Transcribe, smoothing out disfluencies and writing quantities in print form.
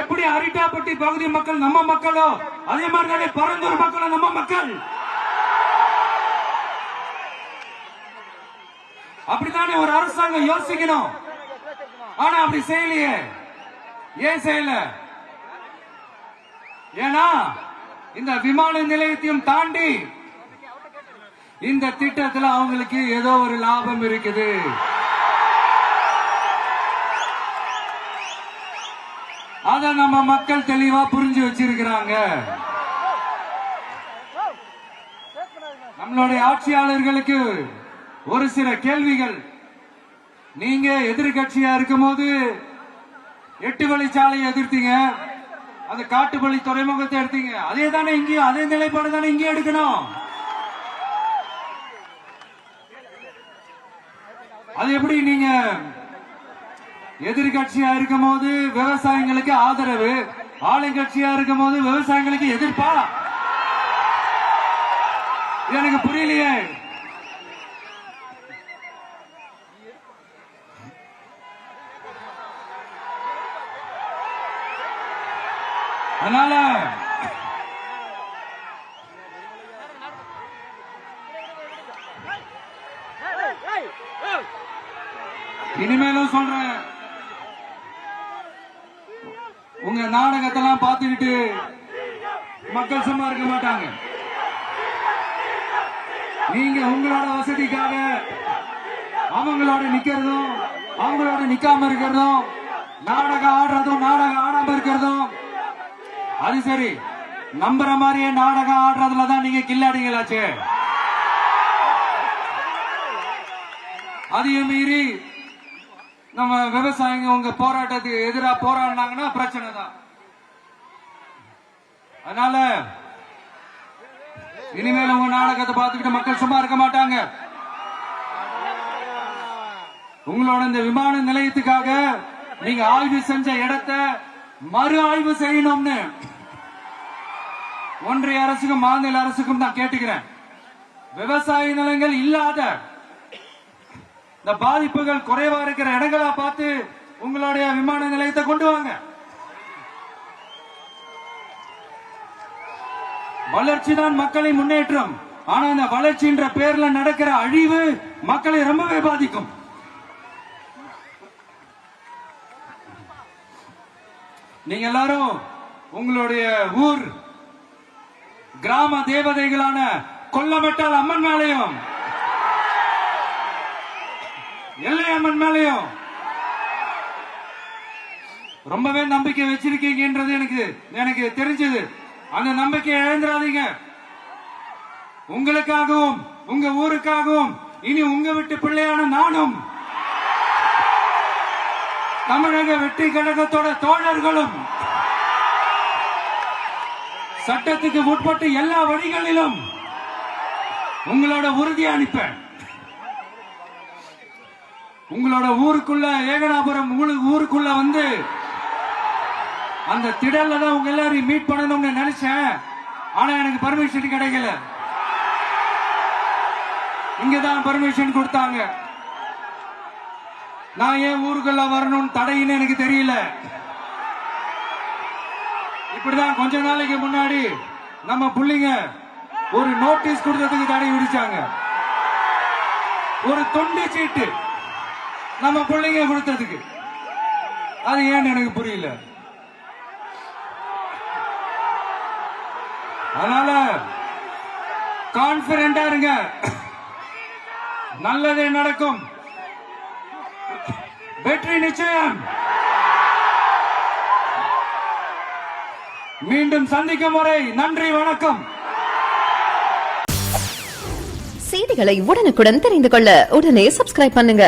எப்படி அரிட்டாப்பட்டி பகுதி மக்கள் நம்ம மக்களோ அதே மாதிரி பரந்தூர் மக்களும் நம்ம மக்கள். அப்படித்தானே ஒரு அரசாங்கம் யோசிக்கணும். ஆனா அப்படி செய்யலையே. ஏன் செய்யல? ஏன்னா இந்த விமான நிலையத்தையும் தாண்டி இந்த திட்டத்தில் அவங்களுக்கு ஏதோ ஒரு லாபம் இருக்குது. அத நம்ம மக்கள் தெளிவா புரிஞ்சு வச்சிருக்கிறாங்க. நம்மளுடைய ஆட்சியாளர்களுக்கு ஒரு சில கேள்விகள். நீங்க எதிர்கட்சியா இருக்கும் போது 8 வழிச்சாலையை எதிர்த்தீங்க, அந்த காட்டுப்பள்ளி துறைமுகத்தை எடுத்தீங்க. அதே தானே இங்கேயும் அதே நிலைப்பாடு தானே இங்கேயும் எடுக்கணும். அது எப்படி நீங்க எதிர்கட்சியா இருக்கும் போது விவசாயிகளுக்கு ஆதரவு, ஆளுங்கட்சியா இருக்கும் போது விவசாயிகளுக்கு எதிர்ப்பா? எனக்கு புரியலையே. அதனால இனிமேலும் சொல்றேன், உங்க நாடகத்தெல்லாம் பார்த்துக்கிட்டு மக்கள் சும்மா இருக்க மாட்டாங்க. நீங்க உங்களோட வசதிக்காக அவங்களோட நிக்கிறதும் அவங்களோட நிக்காம இருக்கிறதும், நாடகம் ஆடுறதும் நாடகம் ஆடாம இருக்கிறதும், அது சரி. நம்புற மாதிரியே நாடகம் ஆடுறதுலதான் நீங்க கில்லாடிங்களாச்சு. அதையும் மீறி நம்ம விவசாயிங்க உங்க போராட்டத்துக்கு எதிராக போராடினாங்கன்னா பிரச்சனை தான். அதனால இனிமேல் உங்க நாடகத்தை பார்த்துக்கிட்டு மக்கள் சும்மா இருக்க மாட்டாங்க. உங்களோட இந்த விமான நிலையத்துக்காக நீங்க ஆய்வு செஞ்ச இடத்தை மறு ஆய்வு செய்யணும்னு ஒன்றிய அரசுக்கும் மாநில அரசுக்கும் தான் கேட்டுக்கிறேன். விவசாய நிலங்கள் இல்லாத இந்த பாதிப்புகள் குறைவா இருக்கிற இடங்களா பார்த்து உங்களுடைய விமான நிலையத்தை கொண்டு வாங்க. வளர்ச்சி தான் மக்களின் முன்னேற்றம். ஆனா இந்த வளர்ச்சின்ற பேர்ல நடக்கிற அழிவு மக்களை ரொம்பவே பாதிக்கும். நீங்க எல்லாரும் உங்களுடைய ஊர் கிராம தேவதைகளான கொல்லமட்டால் அம்மன் மேலையும் எல்லையம்மன் மேலையும் ரொம்பவே நம்பிக்கை வச்சிருக்கீங்கன்றது எனக்கு தெரிஞ்சது. அந்த நம்பிக்கையை இழந்துடாதீங்க. உங்களுக்காகவும் உங்க ஊருக்காகவும் இனி உங்க வீட்டு பிள்ளையான நானும் தமிழக வெற்றி கழகத்தோட தோழர்களும் சட்டத்துக்கு உட்பட்டு எல்லா வழிகளிலும் உங்களோட உறுதி அனுப்பேன். உங்களோட ஊருக்குள்ள ஏகனாபுரம் ஊருக்குள்ள வந்து அந்த திடல்ல தான் உங்க எல்லாரையும் மீட் பண்ணணும்னு நினைச்சேன். ஆனா எனக்கு பர்மிஷன் கிடைக்கல. இங்கதான் பர்மிஷன் கொடுத்தாங்க. நான் ஏன் ஊருக்குள்ள வரணும்னு தடையின்னு எனக்கு தெரியல. இப்படிதான் கொஞ்ச நாளைக்கு முன்னாடி நம்ம புள்ளிங்க ஒரு நோட்டீஸ் கொடுத்ததுக்கு தடை விதிச்சாங்க. ஒரு தொண்டு சீட்டு நம்ம பிள்ளைங்க கொடுத்ததுக்கு. அது ஏன்னு எனக்கு புரியல. அதனால கான்பிடென்டா இருங்க, நல்லதே நடக்கும், வெற்றி நிச்சயம். மீண்டும் சந்திக்கும் வரை நன்றி, வணக்கம். செய்திகளை உடனுக்குடன் தெரிந்து கொள்ள உடனே சப்ஸ்கிரைப் பண்ணுங்க.